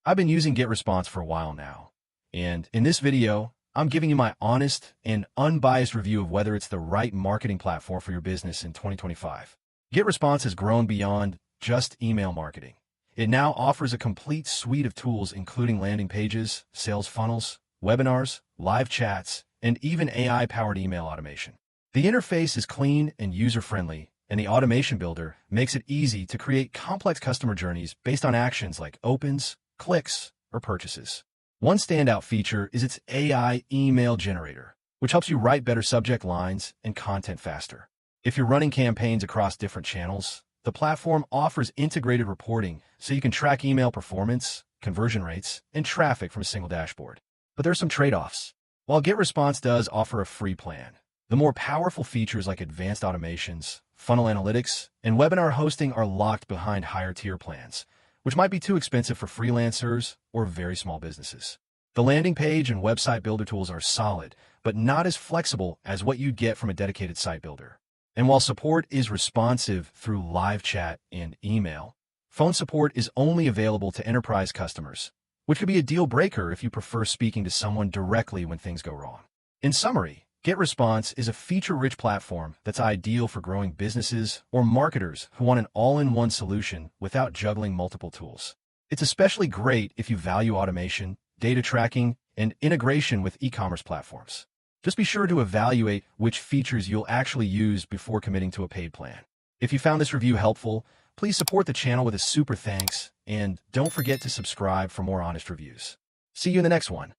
I've been using GetResponse for a while now, and in this video, I'm giving you my honest and unbiased review of whether it's the right marketing platform for your business in 2025. GetResponse has grown beyond just email marketing. It now offers a complete suite of tools including landing pages, sales funnels, webinars, live chats, and even AI-powered email automation. The interface is clean and user-friendly, and the automation builder makes it easy to create complex customer journeys based on actions like opens, clicks, or purchases. One standout feature is its AI email generator, which helps you write better subject lines and content faster. If you're running campaigns across different channels, the platform offers integrated reporting so you can track email performance, conversion rates, and traffic from a single dashboard. But there are some trade-offs. While GetResponse does offer a free plan, the more powerful features like advanced automations, funnel analytics, and webinar hosting are locked behind higher-tier plans, which might be too expensive for freelancers or very small businesses. The landing page and website builder tools are solid, but not as flexible as what you'd get from a dedicated site builder. And while support is responsive through live chat and email, phone support is only available to enterprise customers, which could be a deal breaker if you prefer speaking to someone directly when things go wrong. In summary, GetResponse is a feature-rich platform that's ideal for growing businesses or marketers who want an all-in-one solution without juggling multiple tools. It's especially great if you value automation, data tracking, and integration with e-commerce platforms. Just be sure to evaluate which features you'll actually use before committing to a paid plan. If you found this review helpful, please support the channel with a super thanks, and don't forget to subscribe for more honest reviews. See you in the next one.